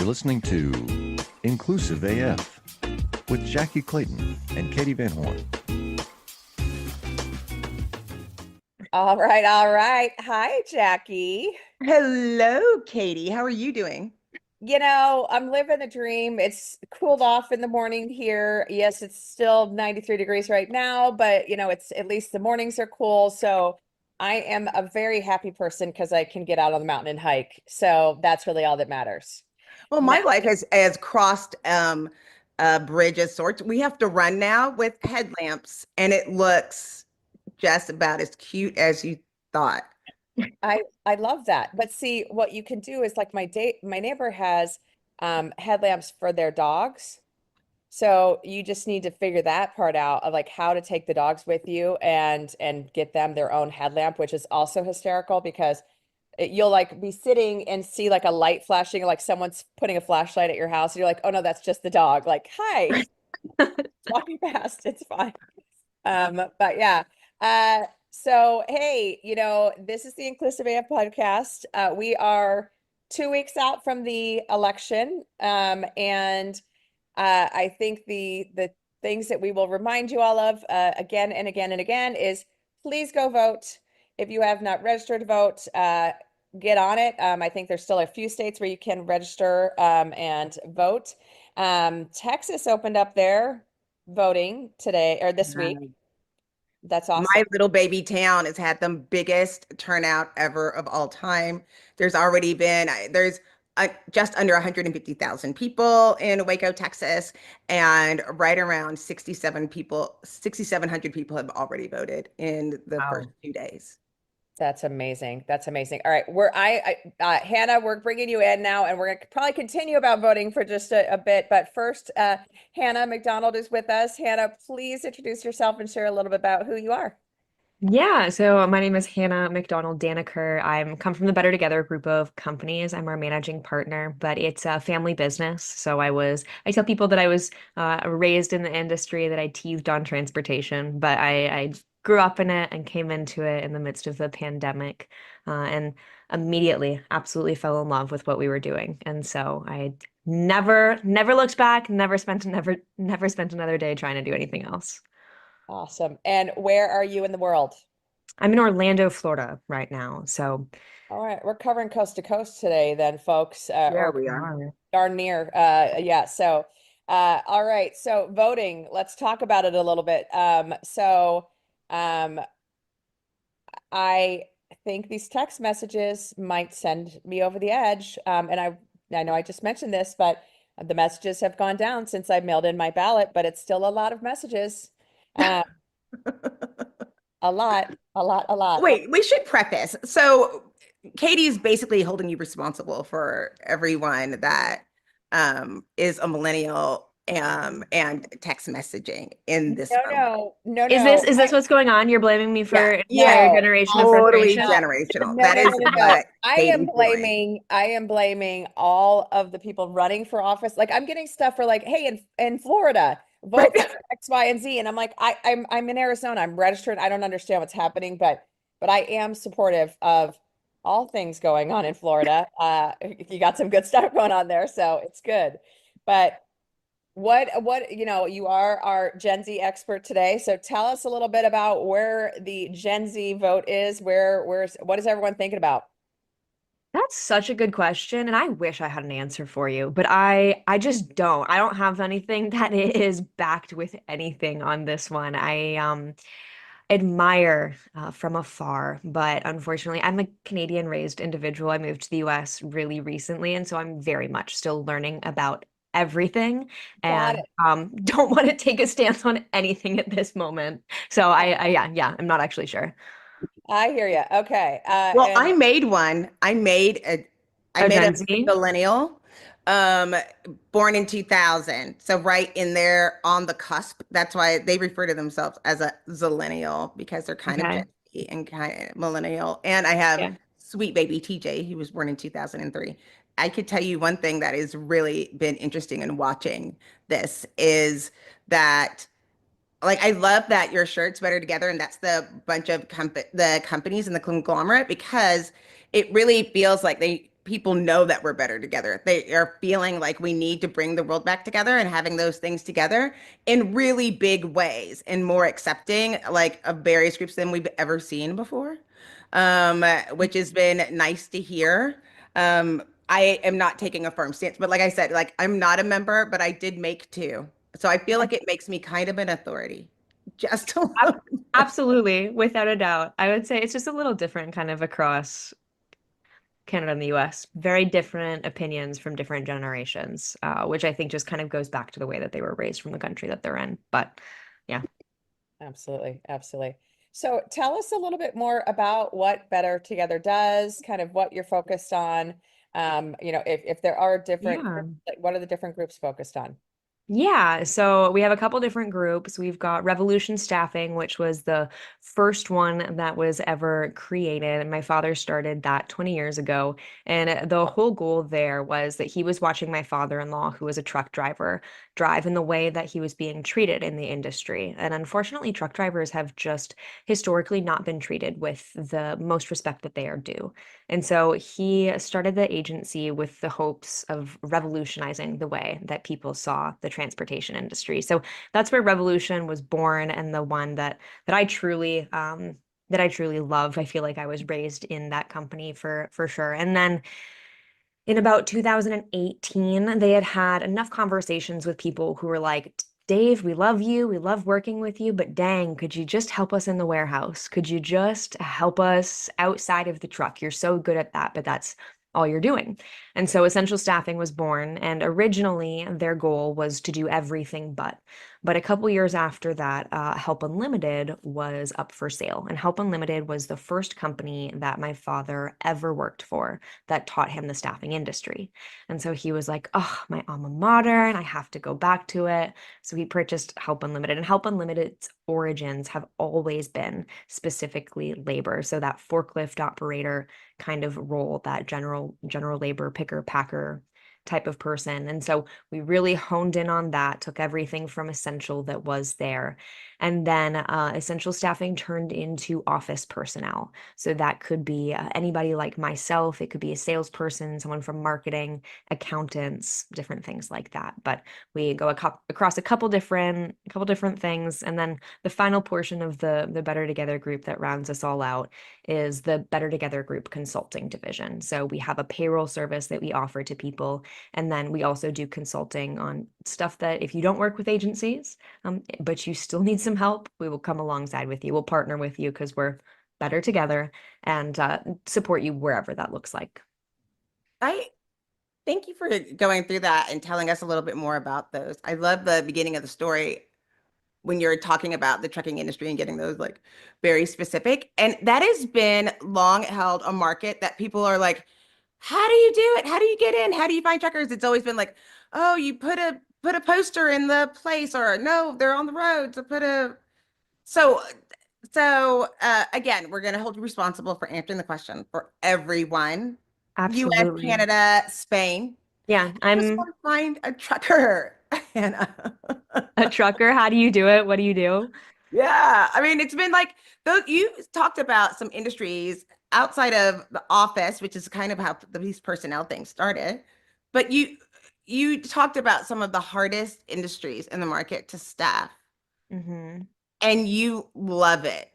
listening to Inclusive AF with Jackie Clayton and Katie Van Horn. All right, all right. Hi, Jackie. Hello, Katie. How are you doing? I'm living the dream. It's cooled off in the morning here. Yes, it's still 93 degrees right now, but it's at least the mornings are cool. So I am a very happy person because I can get out on the mountain and hike. So that's really all that matters. Well, Now, my life has crossed a bridge of sorts. We have to run now with headlamps, and it looks just about as cute as you thought. I love that. But see, what you can do is like my neighbor has headlamps for their dogs. So you just need to figure that part out of like how to take the dogs with you and get them their own headlamp, which is also hysterical because you'll like be sitting and see like a light flashing, like someone's putting a flashlight at your house, and you're like, oh no, that's just the dog. Like, hi, walking past, it's fine. But yeah. So hey, this is the Inclusive AF podcast. We are 2 weeks out from the election. And I think the things that we will remind you all of again and again and again is please go vote. If you have not registered to vote, get on it. I think there's still a few states where you can register and vote. Texas opened up their voting today or this week. That's awesome. My little baby town has had the biggest turnout ever of all time. There's just under 150,000 people in Waco, Texas, and right around 6,700 people have already voted in the first 2 days. That's amazing. That's amazing. All right, Hannah, we're bringing you in now, and we're going to probably continue about voting for just a bit. But first, Hannah MacDonald is with us. Hannah, please introduce yourself and share a little bit about who you are. Yeah, so my name is Hannah MacDonald-Dannecker. I'm come from the Better Together group of companies. I'm our managing partner, but it's a family business. So I tell people that I was raised in the industry, that I teethed on transportation, but I grew up in it and came into it in the midst of the pandemic, and immediately absolutely fell in love with what we were doing. And so I never looked back, never spent another day trying to do anything else. Awesome. And where are you in the world? I'm in Orlando, Florida right now. So All right, we're covering coast to coast today then, folks. Yeah, Or we are. darn near. Yeah, so all right. So voting, let's talk about it a little bit. Um, I think these text messages might send me over the edge. And I know I just mentioned this, but the messages have gone down since I mailed in my ballot, but it's still a lot of messages. Uh, a lot, a lot, a lot. Wait, we should preface. So Katie is basically holding you responsible for everyone that is a millennial and text messaging in this moment. No. is this what's going on? You're blaming me for an Yeah. entire No. generation of Totally frustration? generational. No, That no, is no, no, no. what I am Katie's doing. blaming all of the people running for office. Like I'm getting stuff for like, hey, in Florida, Right. vote for X, Y, and Z. And I'm like, I'm in Arizona. I'm registered. I don't understand what's happening, but I am supportive of all things going on in Florida. You got some good stuff going on there, so it's good. But you are our Gen Z expert today. So tell us a little bit about where the Gen Z vote is. What is everyone thinking about? That's such a good question, and I wish I had an answer for you, but I just don't. I don't have anything that is backed with anything on this one. I admire from afar, but unfortunately, I'm a Canadian raised individual. I moved to the US really recently, and so I'm very much still learning about everything Got and it. don't want to take a stance on anything at this moment. So yeah, I'm not actually sure. I hear you. Okay. Well, And I Oh, made Gen a Z? millennial, um, born in 2000. So right in there on the cusp. That's why they refer to themselves as a zillennial because they're kind of Okay. Gen Z and kind of millennial. And I have Yeah. sweet baby TJ, he was born in 2003. I could tell you one thing that has really been interesting in watching this is that like I love that your shirt's better together, and that's the bunch of the companies and the conglomerate because it really feels like people know that we're better together. They are feeling like we need to bring the world back together and having those things together in really big ways and more accepting like of various groups than we've ever seen before, which has been nice to hear. I am not taking a firm stance, but like I said, like I'm not a member, but I did make two. So I feel like it makes me kind of an authority. Just a Ab- little. Absolutely, without a doubt. I would say it's just a little different kind of across Canada and the US. Very different opinions from different generations, which I think just kind of goes back to the way that they were raised from the country that they're in. But yeah. Absolutely, absolutely. So tell us a little bit more about what Better Together does, kind of what you're focused on. If there are different, Yeah. like, what are the different groups focused on? Yeah, so we have a couple different groups. We've got Revolution Staffing, which was the first one that was ever created. My father started that 20 years ago. And the whole goal there was that he was watching my father-in-law, who was a truck driver, drive in the way that he was being treated in the industry. And unfortunately, truck drivers have just historically not been treated with the most respect that they are due. And so he started the agency with the hopes of revolutionizing the way that people saw the transportation industry. So that's where Revolution was born, and the one that I truly that I truly love. I feel like I was raised in that company for sure. And then in about 2018, they had enough conversations with people who were like, Dave, we love you. We love working with you, but dang, could you just help us in the warehouse? Could you just help us outside of the truck? You're so good at that, but that's all you're doing. And so Essential Staffing was born, and originally their goal was to do everything but. But a couple years after that, Help Unlimited was up for sale. And Help Unlimited was the first company that my father ever worked for that taught him the staffing industry. And so he was like, oh, my alma mater, and I have to go back to it. So he purchased Help Unlimited. And Help Unlimited's origins have always been specifically labor. So that forklift operator kind of role, that general labor picker packer type of person. And so we really honed in on that, took everything from Essential that was there. And then Essential Staffing turned into office personnel. So that could be anybody like myself. It could be a salesperson, someone from marketing, accountants, different things like that. But we go across a couple different things. And then the final portion of the Better Together group that rounds us all out is the Better Together Group Consulting Division. So we have a payroll service that we offer to people. And then we also do consulting on stuff that if you don't work with agencies, but you still need some help, we will come alongside with you. We'll partner with you because we're better together and support you wherever that looks like. I thank you for going through that and telling us a little bit more about those. I love the beginning of the story when you're talking about the trucking industry and getting those like very specific. And that has been long held a market that people are like, how do you do it? How do you get in? How do you find truckers? It's always been like, oh, you put a poster in the place, or no, they're on the road to put a so again, we're going to hold you responsible for answering the question for everyone. US, Absolutely. Canada, Spain. Yeah, Just I'm want to find a trucker, Hannah. a trucker. How do you do it? What do you do? Yeah, I mean, it's been like though you talked about some industries outside of the office, which is kind of how these personnel things started. But you talked about some of the hardest industries in the market to staff, Hmm. and you love it.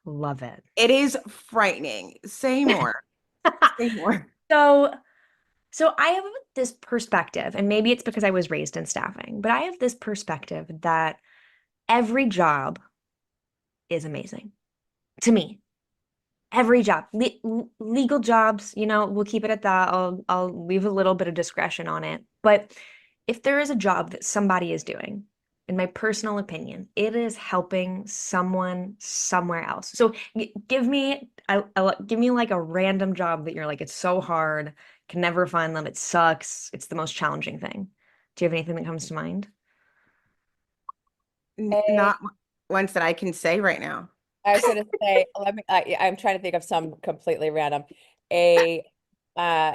Love it. It is frightening. Say more. Say more. So, so I have this perspective, and maybe it's because I was raised in staffing, but I have this perspective that every job is amazing to me. Every job, legal jobs, we'll keep it at that. I'll leave a little bit of discretion on it. But if there is a job that somebody is doing, in my personal opinion, it is helping someone somewhere else. So give me, give me like a random job that you're like, it's so hard, can never find them, it sucks, it's the most challenging thing. Do you have anything that comes to mind? A, Not ones that I can say right now. I was going to say, I'm trying to think of some completely random. A uh,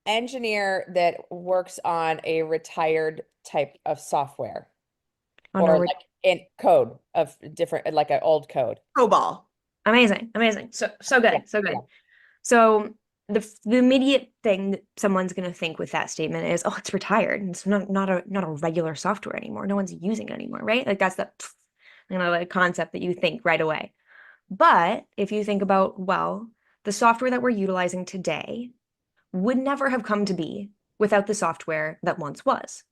engineer that works on a retired type of software, Oh no, or like in code of different, like an old code. COBOL. amazing, amazing. So Yeah, good, so yeah. good. So the immediate thing that someone's going to think with that statement is, oh, it's retired. It's not a regular software anymore. No one's using it anymore, right? Like that's the like concept that you think right away. But if you think about, well, the software that we're utilizing today would never have come to be without the software that once was.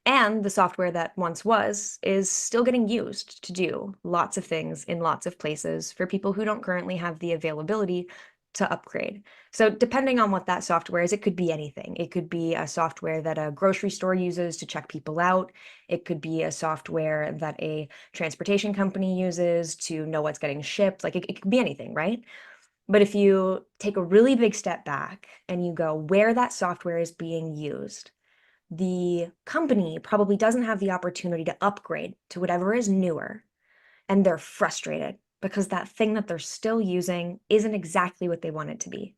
And the software that once was is still getting used to do lots of things in lots of places for people who don't currently have the availability to upgrade. So depending on what that software is, it could be anything. It could be a software that a grocery store uses to check people out. It could be a software that a transportation company uses to know what's getting shipped. Like it could be anything, right? But if you take a really big step back and you go where that software is being used, the company probably doesn't have the opportunity to upgrade to whatever is newer, and they're frustrated because that thing that they're still using isn't exactly what they want it to be.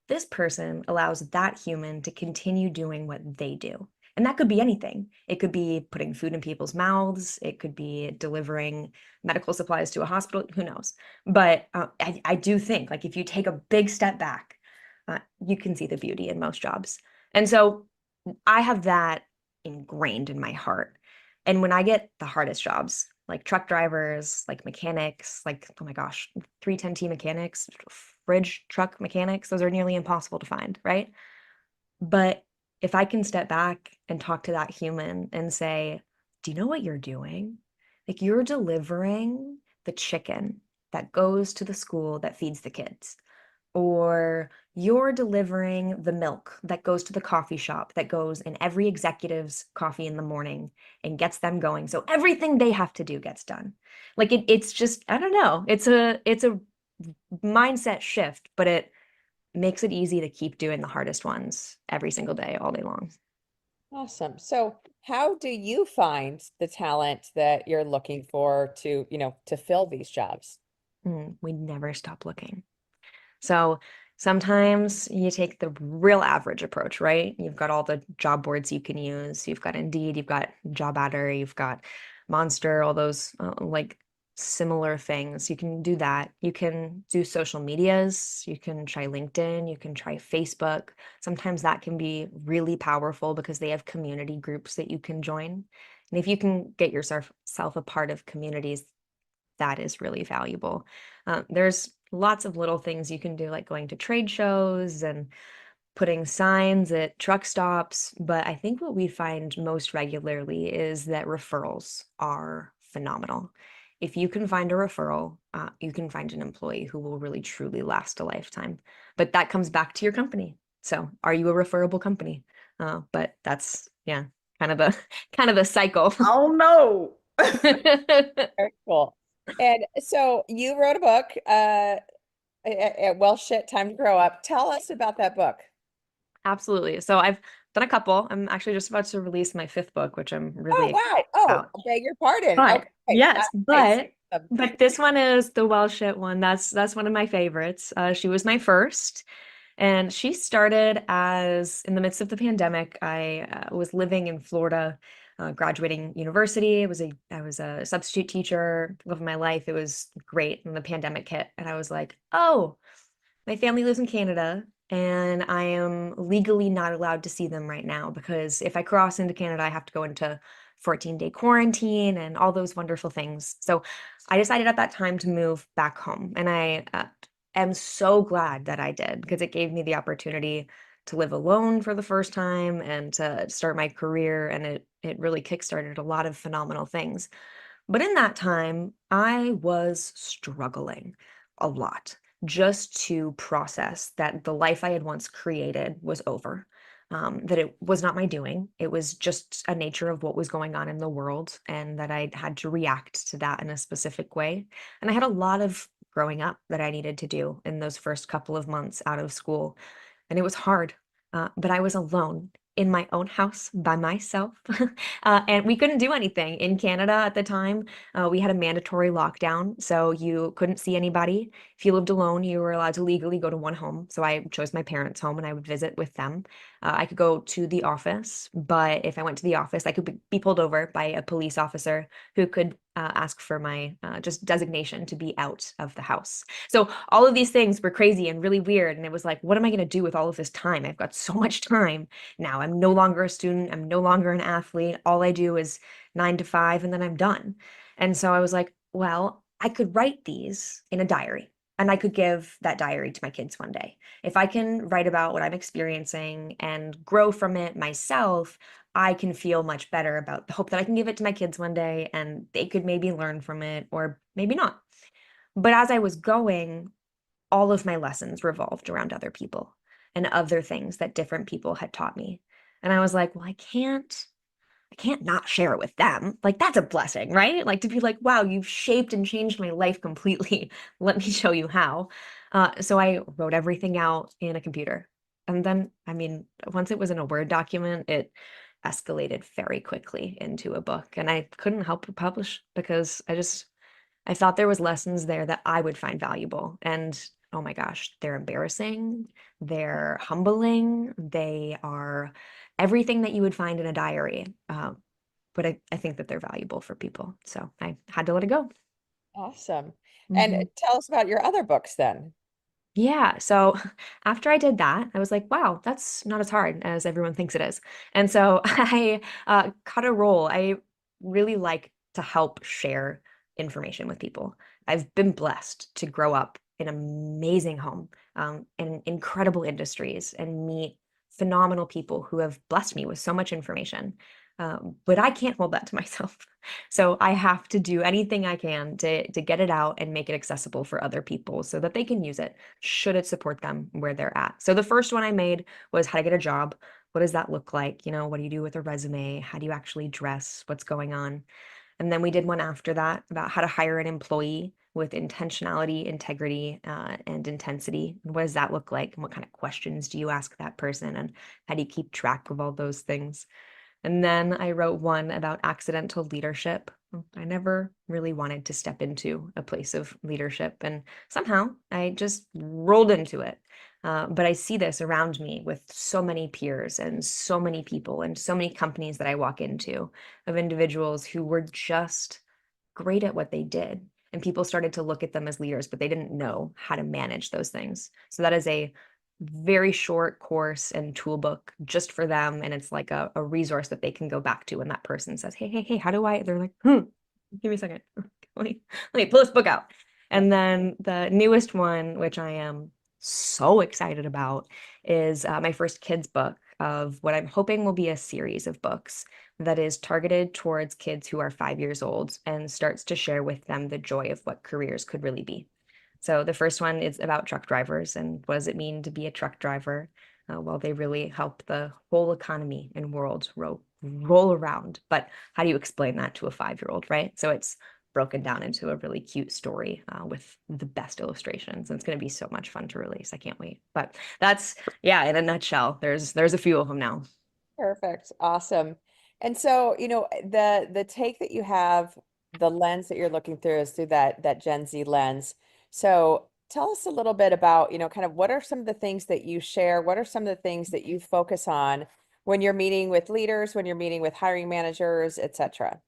This person allows that human to continue doing what they do. And that could be anything. It could be putting food in people's mouths. It could be delivering medical supplies to a hospital. Who knows? But I do think, like, if you take a big step back, you can see the beauty in most jobs. And so I have that ingrained in my heart. And when I get the hardest jobs, like truck drivers, like mechanics, like, oh my gosh, 310T mechanics, fridge truck mechanics, those are nearly impossible to find, right? But if I can step back and talk to that human and say, do you know what you're doing? Like you're delivering the chicken that goes to the school that feeds the kids, or you're delivering the milk that goes to the coffee shop that goes in every executive's coffee in the morning and gets them going. So everything they have to do gets done. Like it's just, I don't know, it's a mindset shift, but it makes it easy to keep doing the hardest ones every single day, all day long. Awesome. So how do you find the talent that you're looking for to, to fill these jobs? We never stop looking. So sometimes you take the real average approach, right? You've got all the job boards you can use. You've got Indeed, you've got Job Adder, you've got Monster, all those like similar things. You can do that. You can do social medias. You can try LinkedIn. You can try Facebook. Sometimes that can be really powerful because they have community groups that you can join. And if you can get yourself a part of communities, that is really valuable. There's lots of little things you can do, like going to trade shows and putting signs at truck stops. But I think what we find most regularly is that referrals are phenomenal. If you can find a referral, you can find an employee who will really truly last a lifetime. But that comes back to your company. So are you a referable company? But that's, yeah, kind of a cycle. Oh no. Very cool. And so you wrote a book, Well Shit, Time to Grow Up. Tell us about that book. Absolutely. So I've done a couple. I'm actually just about to release my fifth book, which I'm really wow. Oh, about. I beg your pardon. But Okay. yes, Nice. but this one is the well shit one. That's one of my favorites. She was my first, and she started as in the midst of the pandemic. I was living in Florida, graduating university. I was a substitute teacher, living my life. It was great, and the pandemic hit, and I was like, oh, my family lives in Canada, and I am legally not allowed to see them right now because if I cross into Canada, I have to go into 14-day quarantine and all those wonderful things. So I decided at that time to move back home, and I am so glad that I did because it gave me the opportunity to live alone for the first time and to start my career, and it really kickstarted a lot of phenomenal things. But in that time, I was struggling a lot just to process that the life I had once created was over, that it was not my doing. It was just a nature of what was going on in the world, and that I had to react to that in a specific way. And I had a lot of growing up that I needed to do in those first couple of months out of school. And it was hard, but I was alone in my own house by myself. And we couldn't do anything in Canada at the time. We had a mandatory lockdown, so you couldn't see anybody. If you lived alone, you were allowed to legally go to one home. So I chose my parents' home and I would visit with them. I could go to the office, but if I went to the office, I could be pulled over by a police officer who could ask for my just designation to be out of the house. So all of these things were crazy and really weird. And it was like, what am I going to do with all of this time? I've got so much time now. I'm no longer a student. I'm no longer an athlete. All I do is 9 to 5 and then I'm done. And so I was like, well, I could write these in a diary and I could give that diary to my kids one day. If I can write about what I'm experiencing and grow from it myself, I can feel much better about the hope that I can give it to my kids one day and they could maybe learn from it or maybe not. But as I was going, all of my lessons revolved around other people and other things that different people had taught me. And I was like, well, I can't not share it with them. Like, that's a blessing, right? Like, to be like, wow, you've shaped and changed my life completely. Let me show you how. So I wrote everything out in a computer. And then, I mean, once it was in a Word document, it escalated very quickly into a book. And I couldn't help but publish because I thought there was lessons there that I would find valuable. And oh my gosh, they're embarrassing, they're humbling, they are everything that you would find in a diary. But I think that they're valuable for people. So I had to let it go. Awesome. And Mhm. tell us about your other books then. Yeah. So after I did that, I was like, wow, that's not as hard as everyone thinks it is. And so I cut a role. I really like to help share information with people. I've been blessed to grow up in an amazing home, in incredible industries and meet phenomenal people who have blessed me with so much information. But I can't hold that to myself. So I have to do anything I can to get it out and make it accessible for other people so that they can use it should it support them where they're at. So the first one I made was how to get a job. What does that look like? You know, what do you do with a resume? How do you actually dress? What's going on? And then we did one after that about how to hire an employee with intentionality, integrity, and intensity. And what does that look like? And what kind of questions do you ask that person? And how do you keep track of all those things? And then I wrote one about accidental leadership. I never really wanted to step into a place of leadership, and somehow I just rolled into it. But I see this around me with so many peers and so many people and so many companies that I walk into of individuals who were just great at what they did. And people started to look at them as leaders, but they didn't know how to manage those things. So that is a very short course and tool book just for them. And it's like a resource that they can go back to when that person says, hey, how do I? They're like, give me a second. Let me pull this book out. And then the newest one, which I am so excited about, is my first kids book of what I'm hoping will be a series of books that is targeted towards kids who are 5 years old and starts to share with them the joy of what careers could really be. So the first one is about truck drivers and what does it mean to be a truck driver? Well, they really help the whole economy and world roll around. But how do you explain that to a 5-year-old, right? So it's broken down into a really cute story with the best illustrations. And it's going to be so much fun to release. I can't wait. But that's, yeah, in a nutshell, there's a few of them now. Perfect. Awesome. And so, the take that you have, the lens that you're looking through is through that Gen Z lens. So tell us a little bit about, kind of what are some of the things that you share? What are some of the things that you focus on when you're meeting with leaders, when you're meeting with hiring managers, et cetera?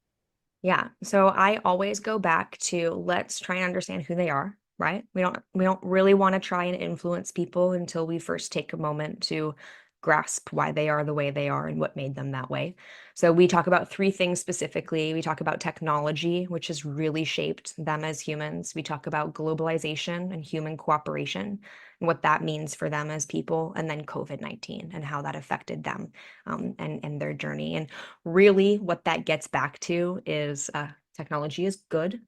Yeah. So I always go back to let's try and understand who they are, right? We don't really want to try and influence people until we first take a moment to grasp why they are the way they are and what made them that way. So we talk about three things specifically. We talk about technology, which has really shaped them as humans. We talk about globalization and human cooperation and what that means for them as people, and then COVID-19 and how that affected them and their journey. And really what that gets back to is technology is good.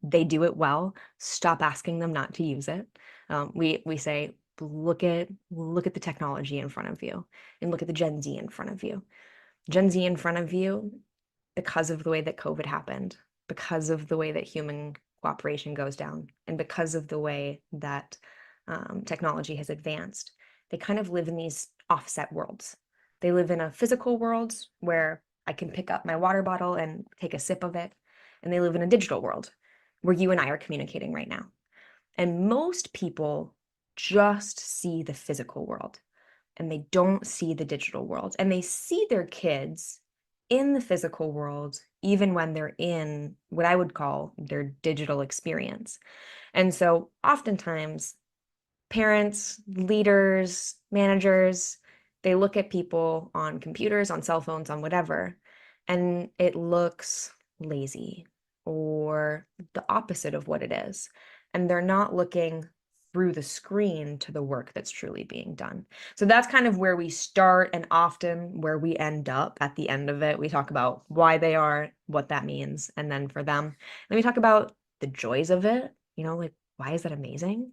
They do it well. Stop asking them not to use it. We say look at the technology in front of you and look at the Gen Z in front of you. Gen Z in front of you because of the way that COVID happened, because of the way that human cooperation goes down, and because of the way that technology has advanced. They kind of live in these offset worlds. They live in a physical world where I can pick up my water bottle and take a sip of it. And they live in a digital world where you and I are communicating right now. And most people just see the physical world and they don't see the digital world. And they see their kids in the physical world, even when they're in what I would call their digital experience. And so oftentimes parents, leaders, managers, they look at people on computers, on cell phones, on whatever, and it looks lazy or the opposite of what it is. And they're not looking through the screen to the work that's truly being done. So that's kind of where we start, and often where we end up at the end of it. We talk about why they are, what that means, and then for them, then we talk about the joys of it, like why is that amazing?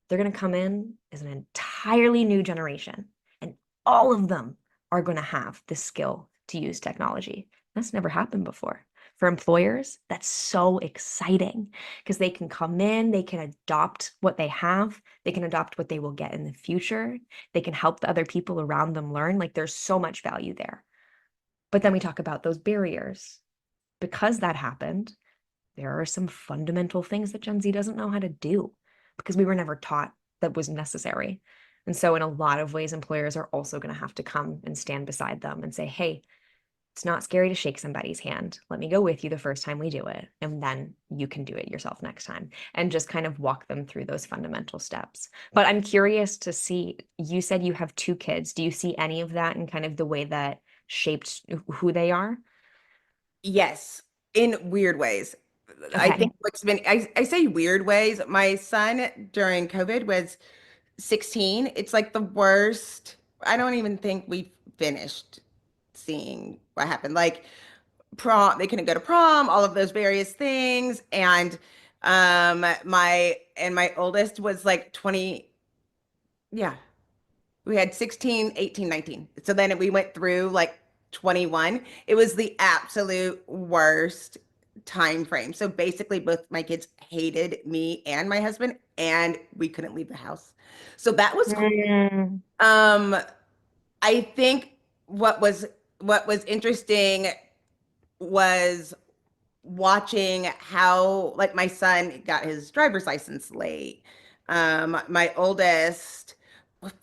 They're going to come in as an entirely new generation, and all of them are going to have the skill to use technology. That's never happened before. For employers, that's so exciting because they can come in, they can adopt what they have, they can adopt what they will get in the future, they can help the other people around them learn. Like there's so much value there. But then we talk about those barriers. Because that happened, there are some fundamental things that Gen Z doesn't know how to do because we were never taught that was necessary. And so in a lot of ways, employers are also going to have to come and stand beside them and say, hey, it's not scary to shake somebody's hand. Let me go with you the first time we do it, and then you can do it yourself next time, and just kind of walk them through those fundamental steps. But I'm curious to see, you said you have 2 kids. Do you see any of that in kind of the way that shaped who they are? Yes, in weird ways. I Okay. think what's been, I say weird ways. My son during COVID was 16. It's like the worst. I don't even think we finished seeing what happened. Like prom, they couldn't go to prom, all of those various things. And my oldest was like 20. Yeah, we had 16, 18, 19. So then we went through like 21. It was the absolute worst time frame. So basically both my kids hated me and my husband, and we couldn't leave the house. So that was Mm. um I think what was interesting was watching how like my son got his driver's license late. My oldest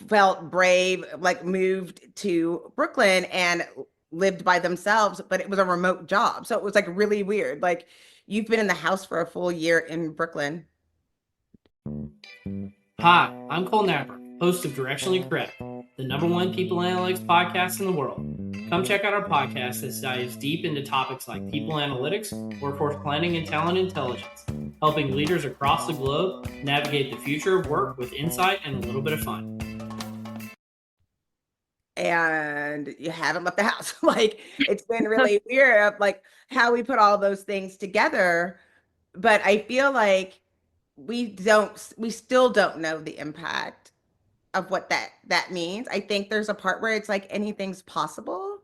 felt brave, like moved to Brooklyn and lived by themselves, but it was a remote job. So it was like really weird. Like you've been in the house for a full year in Brooklyn. Hi, I'm Cole Napper, host of Directionally Correct, the #1 people analytics podcast in the world. Come check out our podcast that dives deep into topics like people analytics, workforce planning, and talent intelligence, helping leaders across the globe navigate the future of work with insight and a little bit of fun. And you haven't left the house. Like it's been really weird of like how we put all those things together. But I feel like we still don't know the impact of what that means. I think there's a part where it's like anything's possible,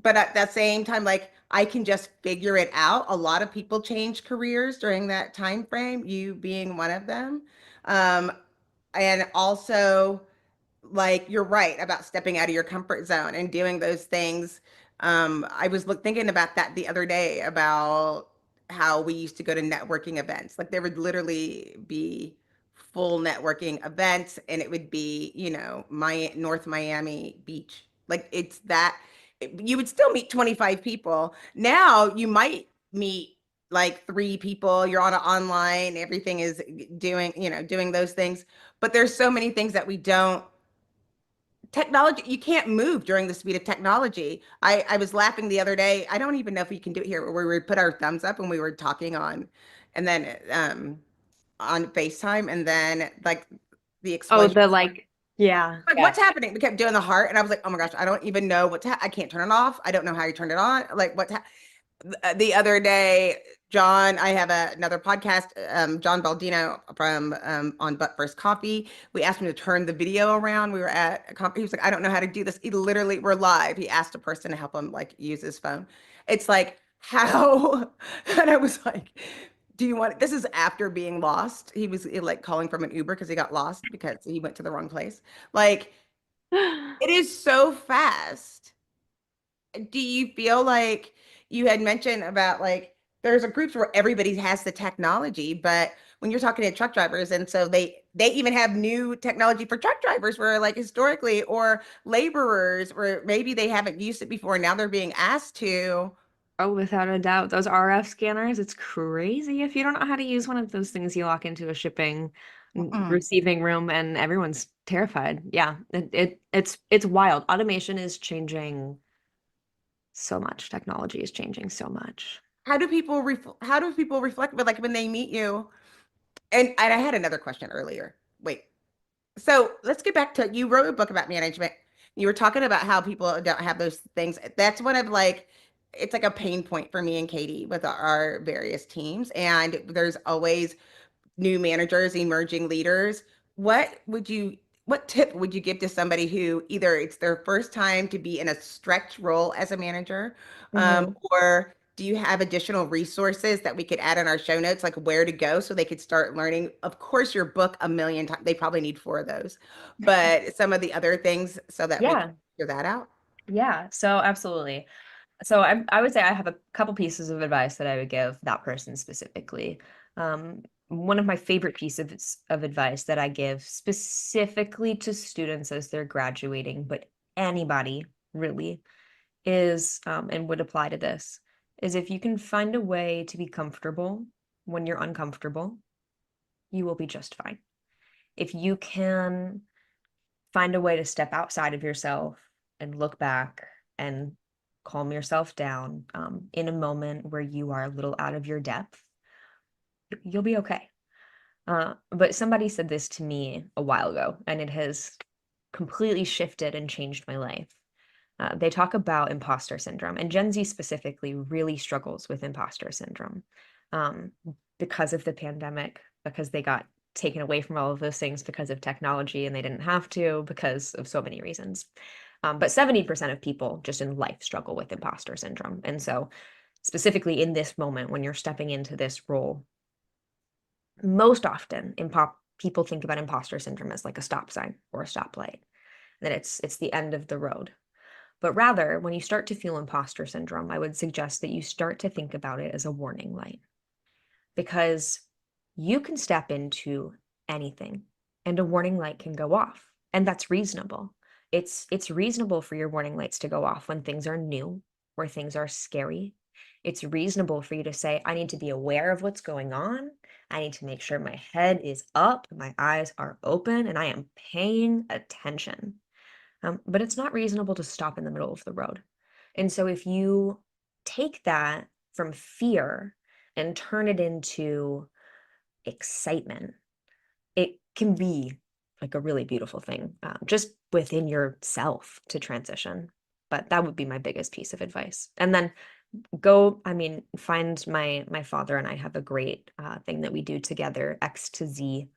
but at that same time, like I can just figure it out. A lot of people change careers during that time frame, you being one of them. Um, and also like you're right about stepping out of your comfort zone and doing those things. I was thinking about that the other day about how we used to go to networking events. Like there would literally be full networking events, and it would be, my North Miami Beach. Like it's that you would still meet 25 people. Now you might meet like 3 people. You're on an online, everything is doing those things. But there's so many things that we don't technology, you can't move during the speed of technology. I was laughing the other day. I don't even know if we can do it here, where we put our thumbs up and we were talking on, and then on FaceTime, and then like the Oh, explosion. yeah. Like, Yeah. what's happening? We kept doing the heart, and I was like, oh my gosh, I don't even know I can't turn it off. I don't know how you turn it on. Like, the other day, John, I have another podcast, John Baldino from on But First Coffee. We asked him to turn the video around. We were at a conference. He was like, I don't know how to do this. He literally, we're live. He asked a person to help him like use his phone. It's like, how? And I was like, do you want, this is after being lost. He was like calling from an Uber because he got lost because he went to the wrong place. Like, it is so fast. Do you feel like you had mentioned about like there's a groups where everybody has the technology, but when you're talking to truck drivers and so they even have new technology for truck drivers where like historically, or laborers where maybe they haven't used it before. Now they're being asked to. Oh, without a doubt. Those RF scanners, it's crazy. If you don't know how to use one of those things, you walk into a shipping Mm-mm. receiving room and everyone's terrified. Yeah, it's wild. Automation is changing so much. Technology is changing so much. How do people reflect, but like when they meet you? And I had another question earlier. Wait. So let's get back to, you wrote a book about management. You were talking about how people don't have those things. That's one of like, it's like a pain point for me and Katie with our various teams. And there's always new managers, emerging leaders. What would you, what tip would you give to somebody who either it's their first time to be in a stretch role as a manager, Mhm. or do you have additional resources that we could add in our show notes, like where to go so they could start learning? Of course, your book a million times, they probably need 4 of those, but some of the other things so that we can Yeah, figure that out. yeah. So absolutely. So I would say I have a couple pieces of advice that I would give that person specifically. One of my favorite pieces of advice that I give specifically to students as they're graduating, but anybody really is, and would apply to this, is if you can find a way to be comfortable when you're uncomfortable, you will be just fine. If you can find a way to step outside of yourself and look back and calm yourself down in a moment where you are a little out of your depth, you'll be okay. But somebody said this to me a while ago, and it has completely shifted and changed my life. They talk about imposter syndrome, and Gen Z specifically really struggles with imposter syndrome um, because of the pandemic, because they got taken away from all of those things because of technology and they didn't have to because of so many reasons. But 70% of people just in life struggle with imposter syndrome. And so, specifically in this moment, when you're stepping into this role, most often people think about imposter syndrome as like a stop sign or a stoplight, that it's the end of the road. But rather, when you start to feel imposter syndrome, I would suggest that you start to think about it as a warning light, because you can step into anything and a warning light can go off, and that's reasonable. It's reasonable for your warning lights to go off when things are new, where things are scary. It's reasonable for you to say, I need to be aware of what's going on. I need to make sure my head is up, my eyes are open, and I am paying attention. But it's not reasonable to stop in the middle of the road. And so if you take that from fear and turn it into excitement, it can be like a really beautiful thing, just within yourself to transition. But that would be my biggest piece of advice. And then find my father and I have a great thing that we do together. X2Z.org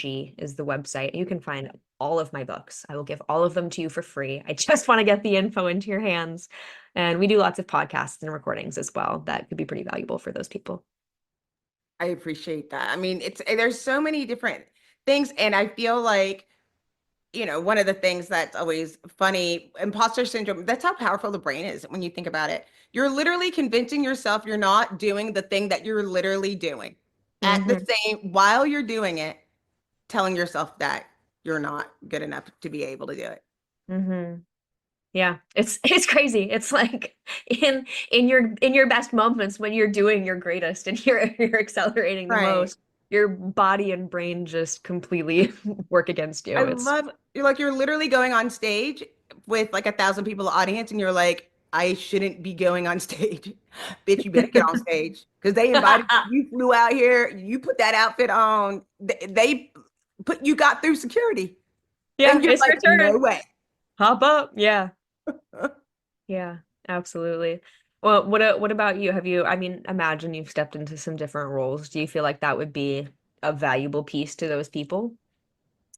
is the website. You can find all of my books. I will give all of them to you for free. I just want to get the info into your hands. And we do lots of podcasts and recordings as well that could be pretty valuable for those people. I appreciate that. I mean, there's so many different things, and I feel like, one of the things that's always funny, imposter syndrome, that's how powerful the brain is when you think about it. You're literally convincing yourself you're not doing the thing that you're literally doing. At the Mm-hmm. same, while you're doing it, telling yourself that you're not good enough to be able to do it. Mm-hmm. Yeah, it's crazy. It's like in your best moments when you're doing your greatest and you're accelerating the Right. most, your body and brain just completely work against I you. It's love, you're literally going on stage with like 1,000 people audience and you're like, I shouldn't be going on stage. Bitch, you better get on stage because they invited you. You flew out here. You put that outfit on. They put, you got through security. Yeah, And you're it's like, your no turn. way. Hop up. Yeah. Yeah, absolutely. Well, what about you? Imagine you've stepped into some different roles. Do you feel like that would be a valuable piece to those people?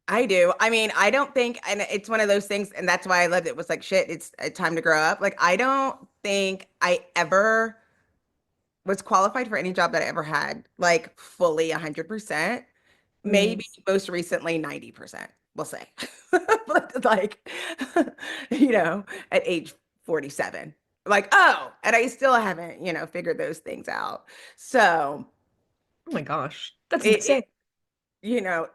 I do. I mean, I don't think, and it's one of those things, and that's why I loved it, was like, shit, it's time to grow up. Like, I don't think I ever was qualified for any job that I ever had, like fully 100%. Mm, Maybe most recently 90%, we'll say. But like, you know, at age 47, like, oh, and I still haven't, figured those things out. So oh my gosh, that's it, insane. you know,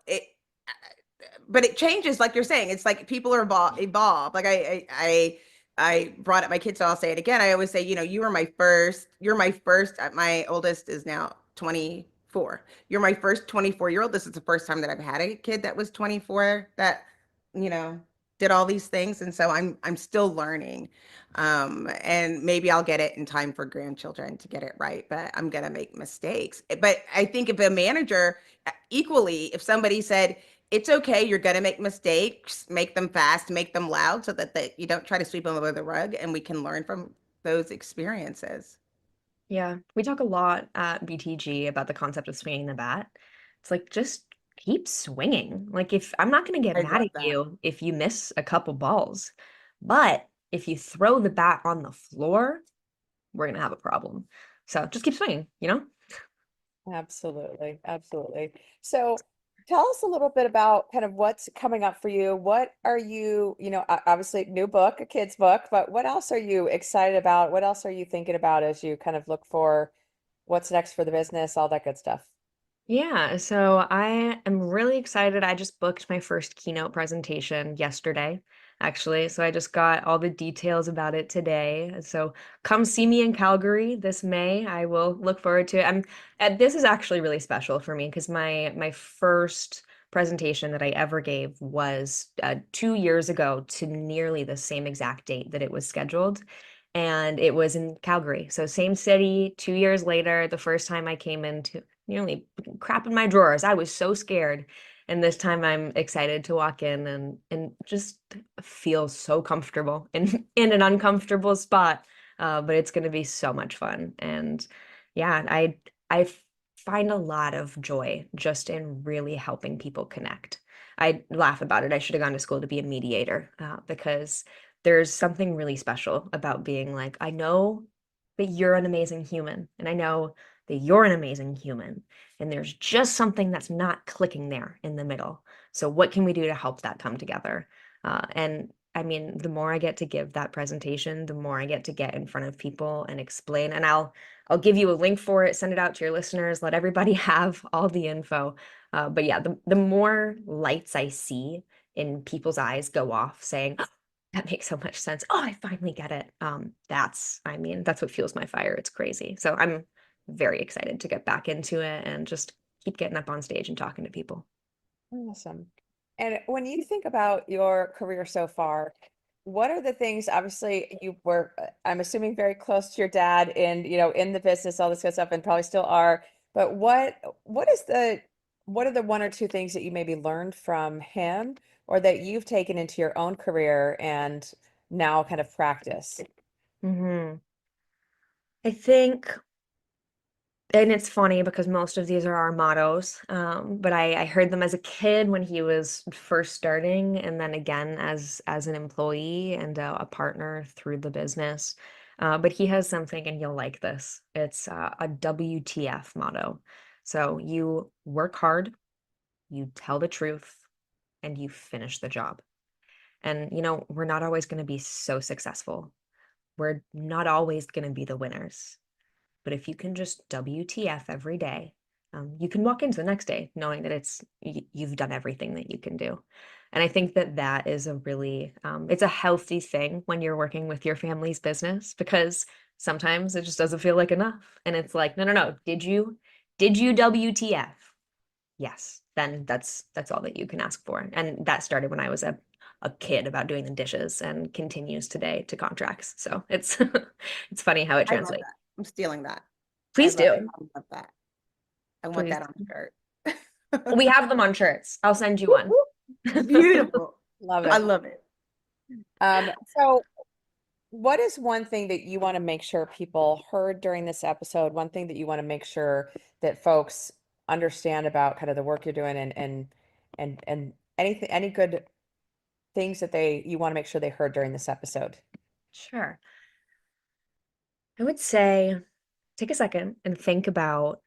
but it changes, like you're saying. It's like people are evolve. Like I brought up my kids, so I'll say it again. I always say, you know, you're my first, my oldest is now 24. You're my first 24-year-old. This is the first time that I've had a kid that was 24 that, you know, did all these things. And so I'm still learning. And maybe I'll get it in time for grandchildren to get it right, but I'm gonna make mistakes. But I think if a manager, equally, if somebody said, it's okay, you're gonna make mistakes, make them fast, make them loud, so that you don't try to sweep them under the rug, and we can learn from those experiences. Yeah, we talk a lot at BTG about the concept of swinging the bat. It's like just keep swinging. Like if I'm not going to get I mad love at that. you if you miss a couple balls, but if you throw the bat on the floor, we're going to have a problem. So just keep swinging, you know? Absolutely, absolutely. So tell us a little bit about kind of what's coming up for you. What are you, obviously new book, a kid's book, but what else are you excited about? What else are you thinking about as you kind of look for what's next for the business, all that good stuff? Yeah, so I am really excited. I just booked my first keynote presentation yesterday, actually. So I just got all the details about it today. So come see me in Calgary this May. I will look forward to it. This is actually really special for me because my first presentation that I ever gave was 2 years ago to nearly the same exact date that it was scheduled. And it was in Calgary. So same city, 2 years later, the first time I came into nearly crap in my drawers. I was so scared. And this time I'm excited to walk in and just feel so comfortable in an uncomfortable spot. But it's going to be so much fun. And yeah, I find a lot of joy just in really helping people connect. I laugh about it. I should have gone to school to be a mediator because there's something really special about being like, I know that you're an amazing human, and I know that you're an amazing human, and there's just something that's not clicking there in the middle. So what can we do to help that come together? And I mean, the more I get to give that presentation, the more I get to get in front of people and explain. And I'll give you a link for it, send it out to your listeners, let everybody have all the info. But yeah, the more lights I see in people's eyes go off saying, that makes so much sense. Oh, I finally get it. That's what fuels my fire. It's crazy. So I'm very excited to get back into it and just keep getting up on stage and talking to people. Awesome. And when you think about your career so far, what are the things, obviously you were, I'm assuming very close to your dad and, in the business, all this good stuff, and probably still are, but what are the one or two things that you maybe learned from him or that you've taken into your own career and now kind of practice? Hmm. I think, and it's funny because most of these are our mottos, but I heard them as a kid when he was first starting, and then again as an employee and a partner through the business. But he has something, and you'll like this. It's a WTF motto. So you work hard, you tell the truth, and you finish the job. And we're not always going to be so successful. We're not always going to be the winners. But if you can just WTF every day, you can walk into the next day knowing that you've done everything that you can do. And I think that is a really, it's a healthy thing when you're working with your family's business, because sometimes it just doesn't feel like enough. And it's like, no, no, no. Did you WTF? Yes. Then that's all that you can ask for. And that started when I was a kid about doing the dishes and continues today to contracts. So it's it's funny how it I love translates. that. I'm stealing that. Please I do. love that. I want Please. that on a shirt. We have them on shirts. I'll send you one. Beautiful. Love I it. love it. So what is one thing that you want to make sure people heard during this episode? One thing that you want to make sure that folks understand about kind of the work you're doing and anything, any good things that you want to make sure they heard during this episode? Sure. I would say take a second and think about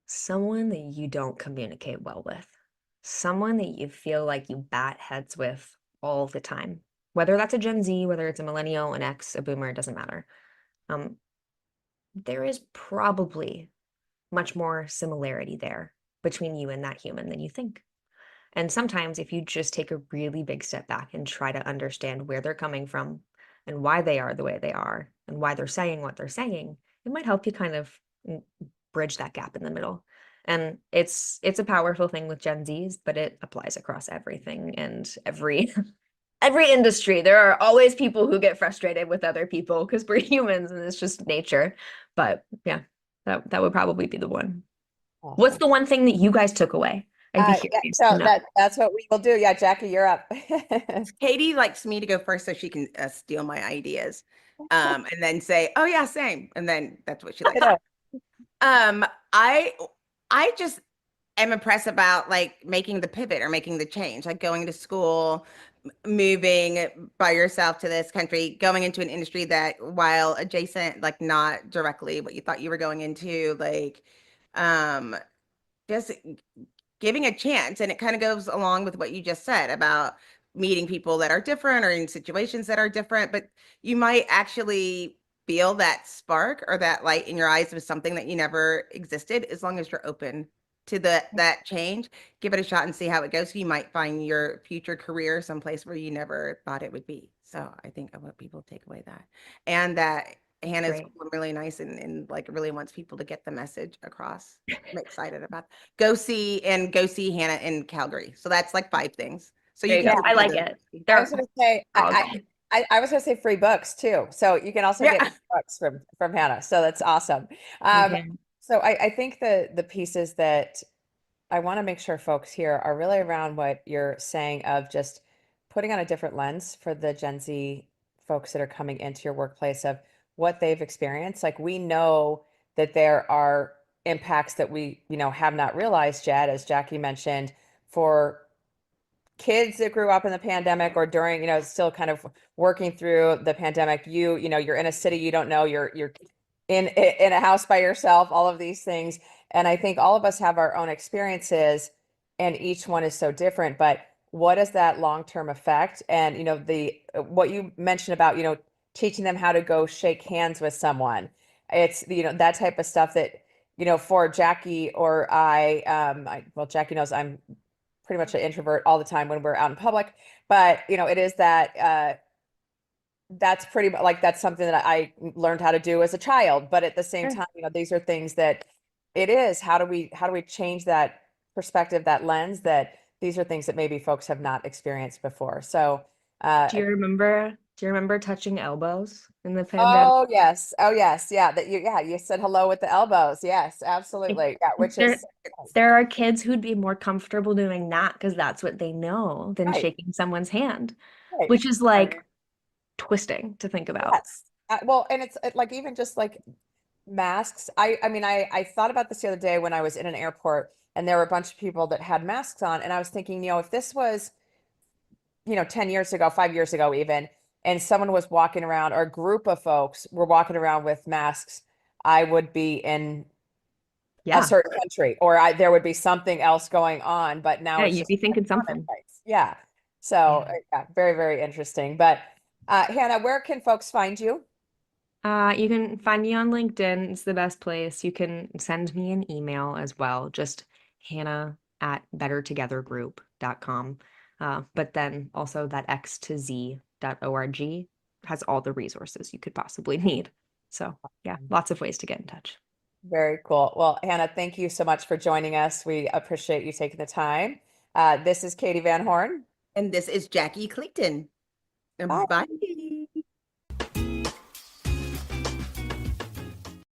someone that you don't communicate well with, someone that you feel like you bat heads with all the time, whether that's a Gen Z, whether it's a millennial, an X, a boomer, it doesn't matter. There is probably much more similarity there between you and that human than you think. And sometimes if you just take a really big step back and try to understand where they're coming from and why they are the way they are and why they're saying what they're saying, it might help you kind of bridge that gap in the middle. And it's a powerful thing with Gen Zs, but it applies across everything and every industry. There are always people who get frustrated with other people because we're humans and it's just nature. But yeah, that would probably be the one. What's Awesome. the one thing that you guys took away? I'd be Yeah, curious so to know. that's what we will do. Yeah, Jackie, you're up. Katie likes me to go first so she can steal my ideas, and then say, "Oh yeah, same," and then that's what she likes. Ditto. I just am impressed about like making the pivot or making the change, like going to school, moving by yourself to this country, going into an industry that, while adjacent, like not directly what you thought you were going into, like just giving a chance. And it kind of goes along with what you just said about meeting people that are different or in situations that are different, but you might actually feel that spark or that light in your eyes with something that you never existed. As long as you're open to that change, give it a shot and see how it goes. You might find your future career someplace where you never thought it would be. So I think I want people to take away that, and that Hannah's Great. really nice and like really wants people to get the message across. I'm excited about go see Hannah in Calgary. So that's like 5 things. So There you you can go. see I the like other- it. I They're was going to say, all good. I was going to say free books too. So you can also Yeah. get books from Hannah. So that's awesome. Okay. So I think the pieces that I want to make sure folks here are really around what you're saying of just putting on a different lens for the Gen Z folks that are coming into your workplace of what they've experienced. Like we know that there are impacts that we, have not realized yet, as Jackie mentioned, for kids that grew up in the pandemic or during, still kind of working through the pandemic. You're in a city you don't know, you're in a house by yourself, all of these things. And I think all of us have our own experiences and each one is so different, but what is that long-term effect? And what you mentioned about, teaching them how to go shake hands with someone. It's, that type of stuff that, for Jackie or well, Jackie knows I'm pretty much an introvert all the time when we're out in public, but it is that that's pretty much like that's something that I learned how to do as a child. But at the same Sure. time, these are things that it is how do we change that perspective, that lens, that these are things that maybe folks have not experienced before. So Do you remember touching elbows in the pandemic? oh yes, yeah, you said hello with the elbows. Yes, absolutely. Yeah, which There, is there are kids who'd be more comfortable doing that because that's what they know than right, shaking someone's hand, right. which is like twisting to think about. Yes. Well, and it's like even just like masks. I mean, I thought about this the other day when I was in an airport and there were a bunch of people that had masks on, and I was thinking, if this was, 10 years ago, 5 years ago even, and someone was walking around or a group of folks were walking around with masks, I would be in a Yeah. certain country or there would be something else going on, but now Yeah, it's you'd just be thinking something. commonplace. Yeah. So Yeah. yeah, very, very interesting. But Hannah, where can folks find you? You can find me on LinkedIn. It's the best place. You can send me an email as well, just hannah@bettertogethergroup.com. But then also that x2z.org has all the resources you could possibly need. So yeah, lots of ways to get in touch. Very cool. Well, Hannah, thank you so much for joining us. We appreciate you taking the time. This is Katie Van Horn. And this is Jackie Clayton. Bye. Bye.